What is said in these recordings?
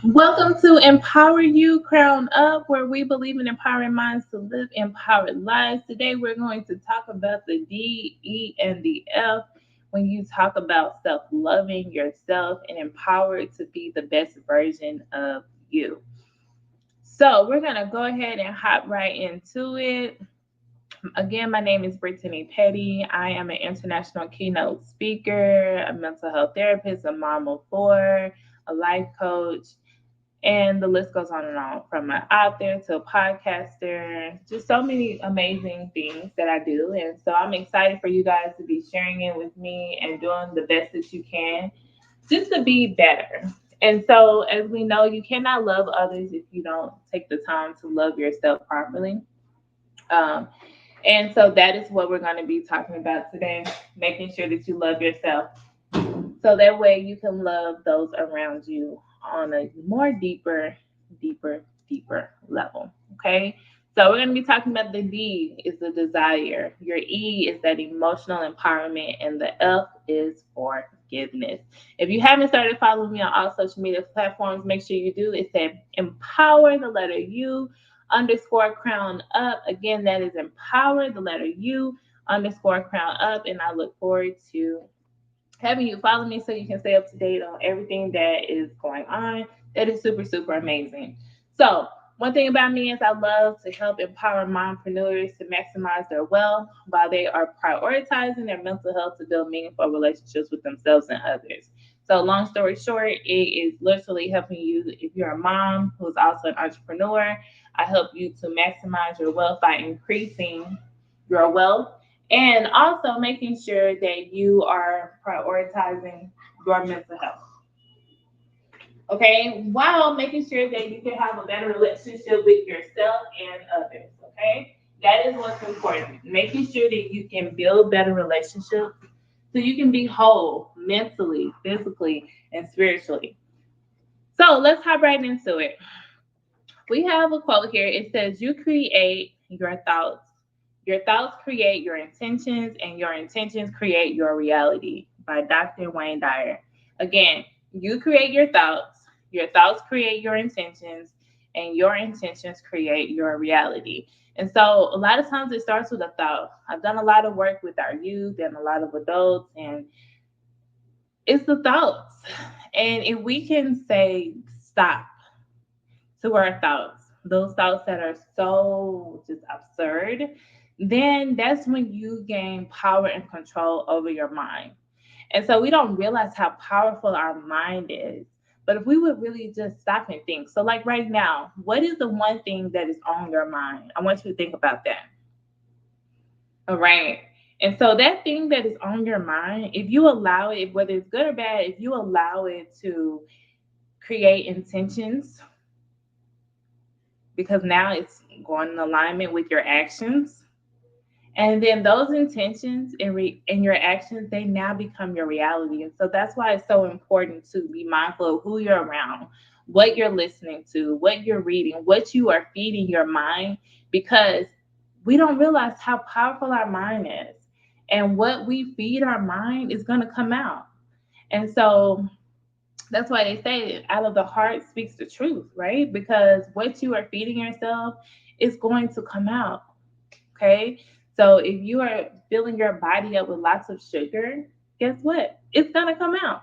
Welcome to Empower You Crown Up, where we believe in empowering minds to live empowered lives. Today, we're going to talk about the D, E, and the F when you talk about self loving yourself and empowered to be the best version of you. So, we're going to go ahead and hop right into it. Again, my name is Brittany Petty. I am an international keynote speaker, a mental health therapist, a mom of four, a life coach, and the list goes on and on, from an author to a podcaster, just so many amazing things that I do. And so I'm excited for you guys to be sharing it with me and doing the best that you can just to be better. And so, as we know, you cannot love others if you don't take the time to love yourself properly. Um, and so, that is what we're going to be talking about today, making sure that you love yourself so that way you can love those around you on a more deeper level. Okay. So we're going to be talking about the D is the desire. Your E is that emotional empowerment, and the F is forgiveness. If you haven't started following me on all social media platforms, make sure you do. It said empower the letter U underscore crown up. Again, that is empower the letter U underscore crown up. And I look forward to having you follow me so you can stay up to date on everything that is going on. That is super amazing. So, one thing about me is I love to help empower mompreneurs to maximize their wealth while they are prioritizing their mental health to build meaningful relationships with themselves and others. So, long story short, it is literally helping you if you're a mom who's also an entrepreneur. I help you to maximize your wealth by increasing your wealth and also making sure that you are prioritizing your mental health. Okay, while making sure that you can have a better relationship with yourself and others. Okay, that is what's important. Making sure that you can build better relationships so you can be whole mentally, physically, and spiritually. So let's hop right into it. We have a quote here. It says, "You create your thoughts. Your thoughts create your intentions, and your intentions create your reality," by Dr. Wayne Dyer. Again, you create your thoughts create your intentions, and your intentions create your reality. And so, a lot of times it starts with a thought. I've done a lot of work with our youth and a lot of adults, and it's the thoughts. And if we can say stop to our thoughts, those thoughts that are so just absurd, then that's when you gain power and control over your mind. And so we don't realize how powerful our mind is. But if we would really just stop and think, so like right now, what is the one thing that is on your mind? I want you to think about that. All right. And so that thing that is on your mind, if you allow it, whether it's good or bad, if you allow it to create intentions, because now it's going in alignment with your actions. And then those intentions and your actions, they now become your reality. And so that's why it's so important to be mindful of who you're around, what you're listening to, what you're reading, what you are feeding your mind, because we don't realize how powerful our mind is. And what we feed our mind is going to come out. And so that's why they say out of the heart speaks the truth, right? Because what you are feeding yourself is going to come out. Okay. So if you are filling your body up with lots of sugar, guess what? It's gonna come out.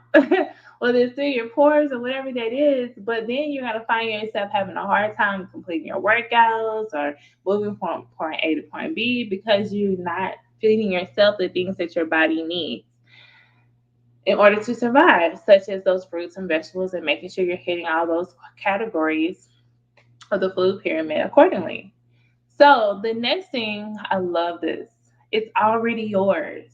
Whether it's through your pores or whatever that is, but then you're gonna find yourself having a hard time completing your workouts or moving from point A to point B because you're not feeding yourself the things that your body needs in order to survive, such as those fruits and vegetables, and making sure you're hitting all those categories of the food pyramid accordingly. So the next thing, I love this. It's already yours.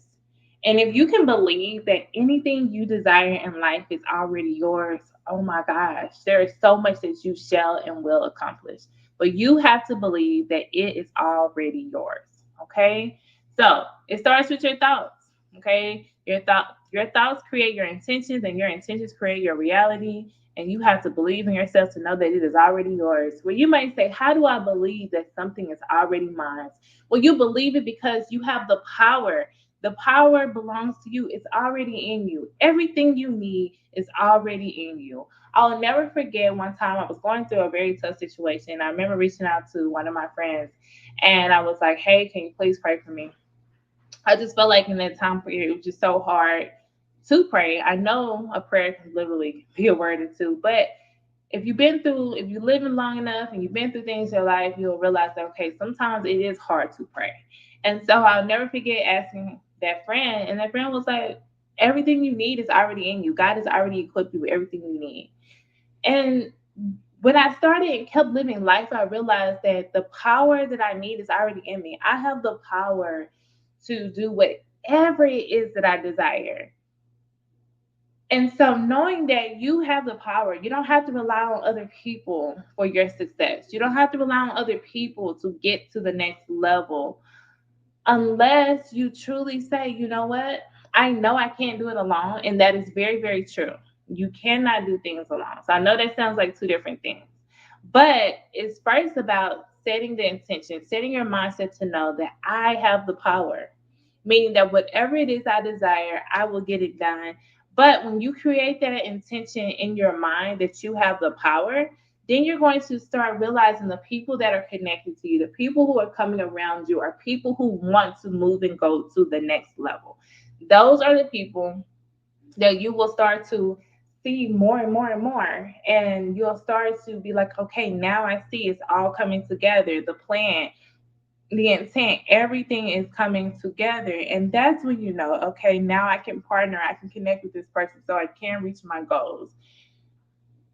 And if you can believe that anything you desire in life is already yours, oh my gosh, there is so much that you shall and will accomplish. But you have to believe that it is already yours. Okay? So it starts with your thoughts. Okay? Your thoughts create your intentions, and your intentions create your reality. And you have to believe in yourself to know that it is already yours. Well, you might say, how do I believe that something is already mine? Well, you believe it because you have the power The power belongs to you. It's already in you. Everything you need is already in you. I'll never forget one time I was going through a very tough situation. I remember reaching out to one of my friends and I was like, hey, can you please pray for me? I just felt like in that time period, it was just so hard to pray. I know a prayer can literally be a word or two, but if you're living long enough and you've been through things in your life, you'll realize that, okay, sometimes it is hard to pray. And so I'll never forget asking that friend, and that friend was like, everything you need is already in you. God has already equipped you with everything you need. And when I started and kept living life, I realized that the power that I need is already in me. I have the power to do whatever it is that I desire. And so, knowing that you have the power, you don't have to rely on other people for your success. You don't have to rely on other people to get to the next level unless you truly say, you know what? I know I can't do it alone. And that is very, very true. You cannot do things alone. So, I know that sounds like two different things, but it's first about setting the intention, setting your mindset to know that I have the power, meaning that whatever it is I desire, I will get it done. But when you create that intention in your mind that you have the power, then you're going to start realizing the people that are connected to you, the people who are coming around you, are people who want to move and go to the next level. Those are the people that you will start to see more and more and more. And you'll start to be like, okay, now I see it's all coming together. The plan, the intent, everything is coming together. And that's when you know, okay, now I can partner, I can connect with this person so I can reach my goals.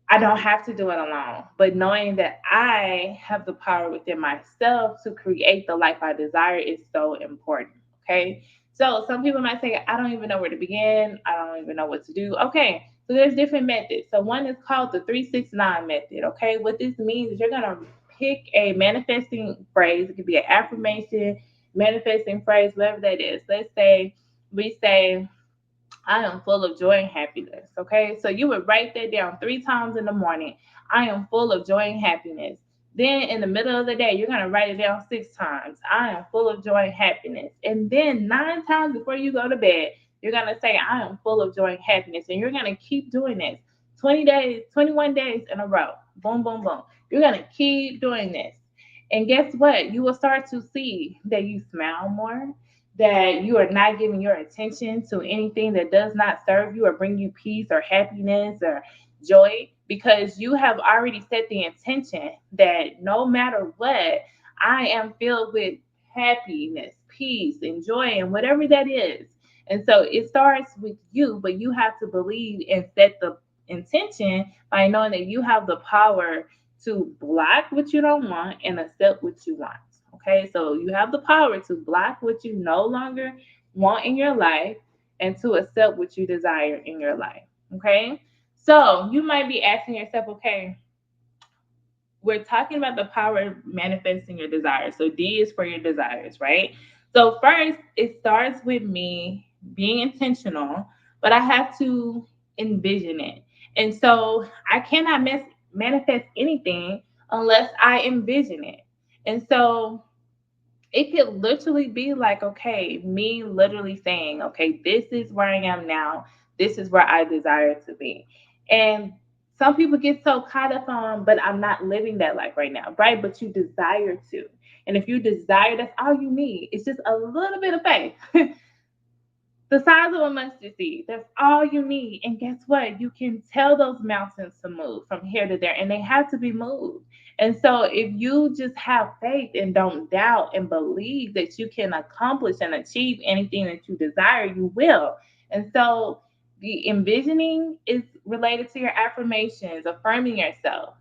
I don't have to do it alone. But knowing that I have the power within myself to create the life I desire is so important. Okay. So some people might say, I don't even know where to begin. I don't even know what to do. Okay. So there's different methods. So one is called the 369 method. Okay. What this means is you're going to pick a manifesting phrase. It could be an affirmation, manifesting phrase, whatever that is. Let's say we say, I am full of joy and happiness. Okay. So you would write that down 3 times in the morning. I am full of joy and happiness. Then in the middle of the day, you're going to write it down 6 times. I am full of joy and happiness. And then 9 times before you go to bed, you're going to say, I am full of joy and happiness. And you're going to keep doing this 20 days, 21 days in a row. Boom, boom, boom. You're going to keep doing this. And guess what? You will start to see that you smile more, that you are not giving your attention to anything that does not serve you or bring you peace or happiness or joy, because you have already set the intention that no matter what, I am filled with happiness, peace, and joy, and whatever that is. And so it starts with you, but you have to believe and set the intention by knowing that you have the power to block what you don't want and accept what you want. Okay, so you have the power to block what you no longer want in your life and to accept what you desire in your life. Okay, so you might be asking yourself, okay, we're talking about the power of manifesting your desires. So D is for your desires, right? So first, it starts with me being intentional, but I have to envision it. And so I cannot manifest anything unless I envision it. And so it could literally be like, okay, me literally saying, okay, this is where I am now. This is where I desire to be. And some people get so caught up on, but I'm not living that life right now, right? But you desire to. And if you desire, that's all you need. It's just a little bit of faith. The size of a mustard seed. That's all you need. And guess what? You can tell those mountains to move from here to there, and they have to be moved. And so, if you just have faith and don't doubt and believe that you can accomplish and achieve anything that you desire, you will. And so, the envisioning is related to your affirmations, affirming yourself,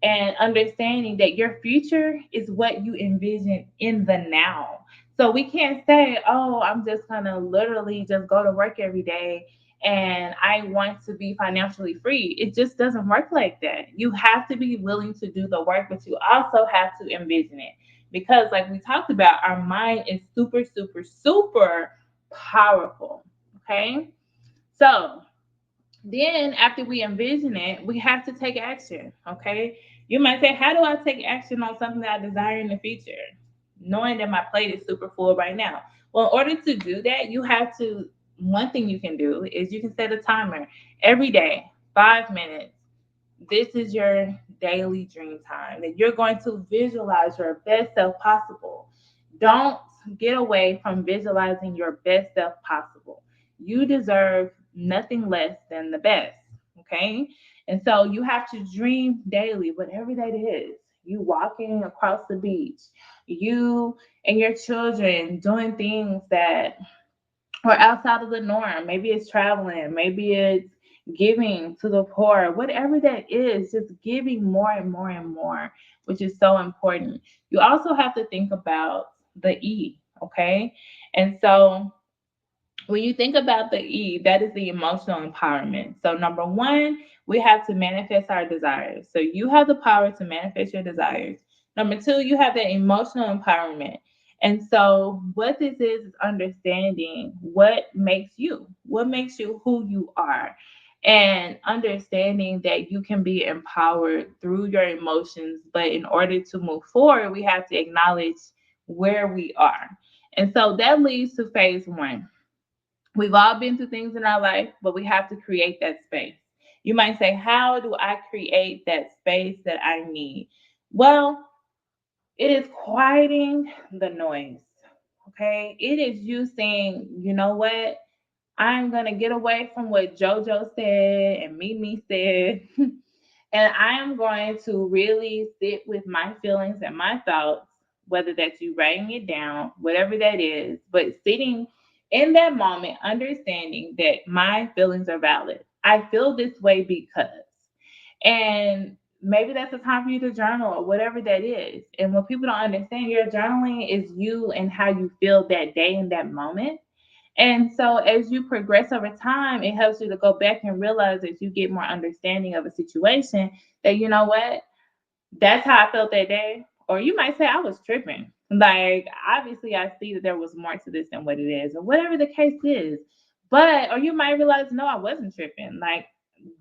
and understanding that your future is what you envision in the now. So we can't say, oh, I'm just gonna literally just go to work every day and I want to be financially free. It just doesn't work like that. You have to be willing to do the work, but you also have to envision it. Because, like we talked about, our mind is super, super, super powerful. Okay. So then after we envision it, we have to take action. Okay. You might say, how do I take action on something that I desire in the future? Knowing that my plate is super full right now. Well, in order to do that, you have to, one thing you can do is you can set a timer every day, 5 minutes. This is your daily dream time that you're going to visualize your best self possible. Don't get away from visualizing your best self possible. You deserve nothing less than the best. Okay. And so you have to dream daily, whatever that is. You walking across the beach, you and your children doing things that or outside of the norm. Maybe it's traveling, maybe it's giving to the poor, whatever that is, just giving more and more and more, which is so important. You also have to think about the E, okay? And so when you think about the E, that is the emotional empowerment. So, number one, we have to manifest our desires. So, you have the power to manifest your desires. Number two, you have the emotional empowerment. And so, what this is understanding what makes you who you are, and understanding that you can be empowered through your emotions. But in order to move forward, we have to acknowledge where we are. And so, that leads to phase one. We've all been through things in our life, but we have to create that space. You might say, how do I create that space that I need? Well, it is quieting the noise. Okay. It is you saying, you know what? I'm going to get away from what JoJo said and Mimi said. And I am going to really sit with my feelings and my thoughts, whether that's you writing it down, whatever that is, but sitting in that moment, understanding that my feelings are valid. I feel this way because. And maybe that's a time for you to journal or whatever that is. And when people don't understand, your journaling is you and how you feel that day in that moment. And so as you progress over time, it helps you to go back and realize as you get more understanding of a situation that, you know what, that's how I felt that day. Or you might say I was tripping. Like, obviously, I see that there was more to this than what it is, or whatever the case is. But, or you might realize, no, I wasn't tripping. Like,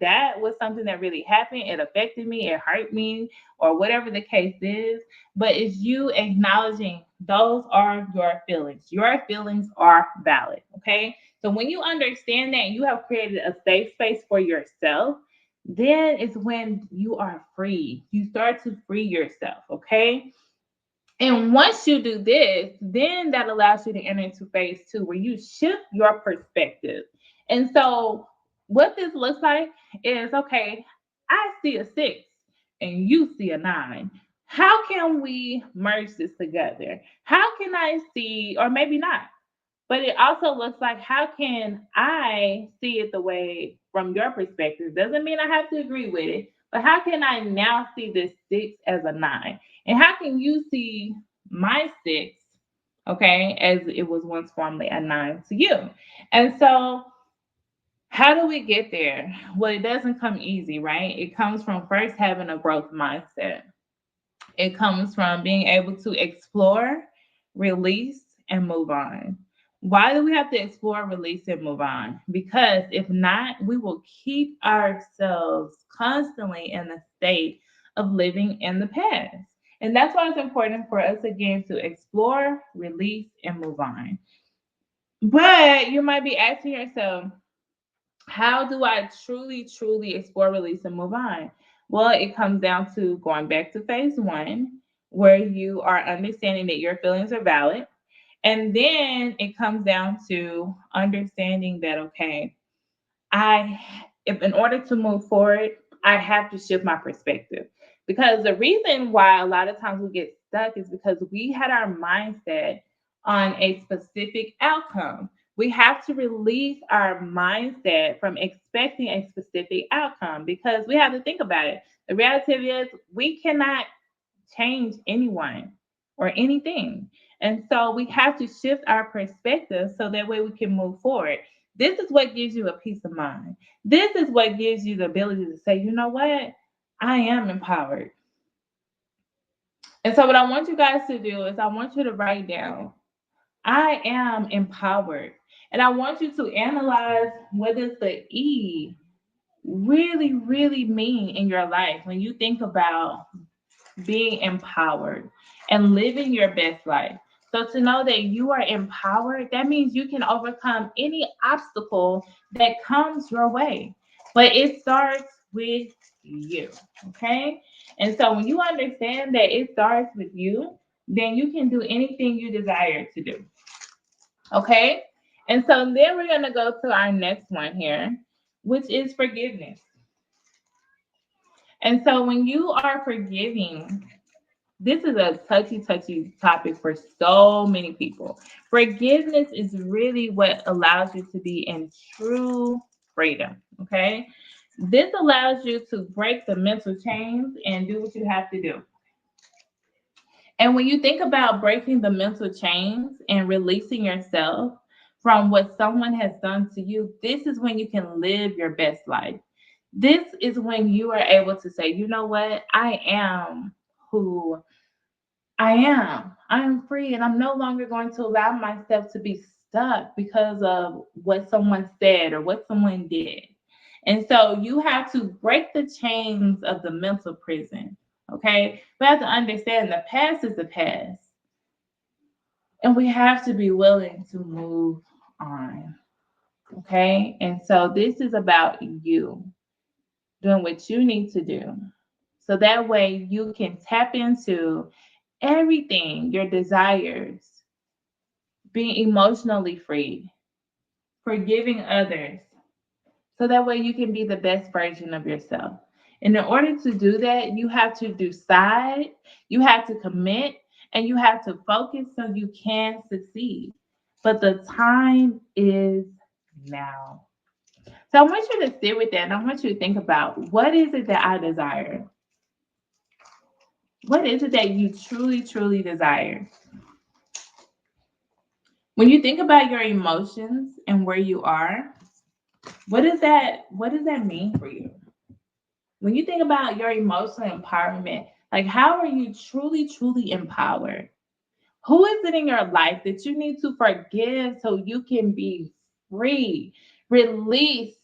that was something that really happened. It affected me, it hurt me, or whatever the case is. But it's you acknowledging those are your feelings. Your feelings are valid. Okay. So when you understand that you have created a safe space for yourself, then it's when you are free. You start to free yourself, okay? And once you do this, then that allows you to enter into phase two where you shift your perspective. And so, what this looks like is okay, I see a six and you see a nine. How can we merge this together? How can I see, or maybe not, but it also looks like how can I see it the way from your perspective? Doesn't mean I have to agree with it, but how can I now see this six as a nine? And how can you see my six, okay, as it was once formerly a nine to you? And so, how do we get there? Well, it doesn't come easy, right? It comes from first having a growth mindset. It comes from being able to explore, release, and move on. Why do we have to explore, release, and move on? Because if not, we will keep ourselves constantly in a state of living in the past. And that's why it's important for us again to explore, release, and move on. But you might be asking yourself, how do I truly, truly explore, release, and move on? Well, it comes down to going back to phase one, where you are understanding that your feelings are valid. And then it comes down to understanding that, okay, I, if in order to move forward, I have to shift my perspective. Because the reason why a lot of times we get stuck is because we had our mindset on a specific outcome. We have to release our mindset from expecting a specific outcome because we have to think about it. The reality is we cannot change anyone or anything. And so we have to shift our perspective so that way we can move forward. This is what gives you a peace of mind. This is what gives you the ability to say, you know what? I am empowered. And so, what I want you guys to do is, I want you to write down, I am empowered. And I want you to analyze what does the E really, really mean in your life when you think about being empowered and living your best life. So to know that you are empowered, that means you can overcome any obstacle that comes your way. But it starts with you. Okay. And so when you understand that it starts with you, then you can do anything you desire to do. Okay. And so then we're going to go to our next one here, which is forgiveness. And so when you are forgiving, this is a touchy topic for so many people. Forgiveness is really what allows you to be in true freedom. Okay. This allows you to break the mental chains and do what you have to do. And when you think about breaking the mental chains and releasing yourself from what someone has done to you, this is when you can live your best life. This is when you are able to say, you know what? I am who I am. I am free, and I'm no longer going to allow myself to be stuck because of what someone said or what someone did. And so you have to break the chains of the mental prison. Okay. We have to understand the past is the past. And we have to be willing to move on. Okay. And so this is about you doing what you need to do. So that way you can tap into everything, your desires, being emotionally free, forgiving others. So that way you can be the best version of yourself. And in order to do that, you have to decide, you have to commit, and you have to focus so you can succeed. But the time is now. So I want you to sit with that and I want you to think about, what is it that I desire? What is it that you truly, truly desire? When you think about your emotions and where you are, what does that mean for you? When you think about your emotional empowerment, like, how are you truly, truly empowered? Who is it in your life that you need to forgive so you can be free, release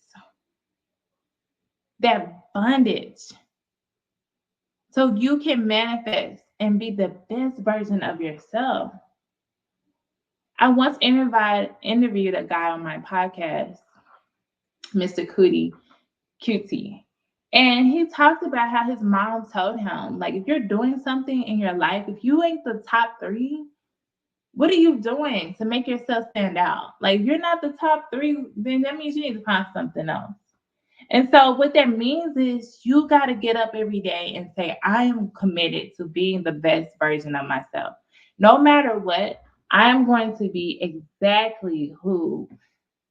that bondage, so you can manifest and be the best version of yourself? I once interviewed a guy on my podcast, Mr. Cutie. And he talked about how his mom told him, like, if you're doing something in your life, if you ain't the top three, what are you doing to make yourself stand out? Like, if you're not the top three, then that means you need to find something else. And so what that means is you got to get up every day and say, I am committed to being the best version of myself. No matter what, I'm going to be exactly who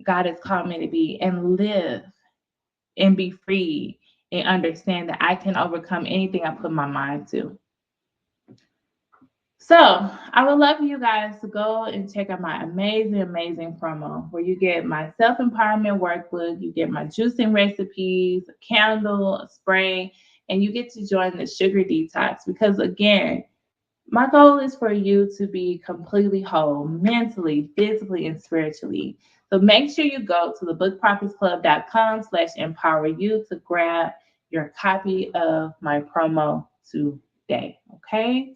God has called me to be and live and be free and understand that I can overcome anything I put my mind to. So I would love for you guys to go and check out my amazing, amazing promo where you get my self-empowerment workbook, you get my juicing recipes, a candle, a spray, and you get to join the sugar detox. Because again, my goal is for you to be completely whole, mentally, physically, and spiritually. So make sure you go to thebookprophetclub.com/empower you to grab your copy of my promo today. Okay.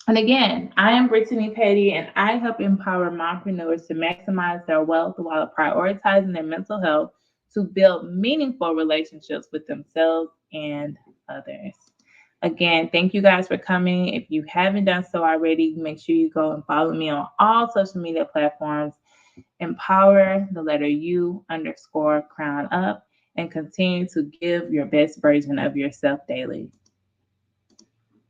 And again, I am Brittany Petty, and I help empower mompreneurs to maximize their wealth while prioritizing their mental health to build meaningful relationships with themselves and others. Again, thank you guys for coming. If you haven't done so already, make sure you go and follow me on all social media platforms. Empower the letter U _crown up and continue to give your best version of yourself daily.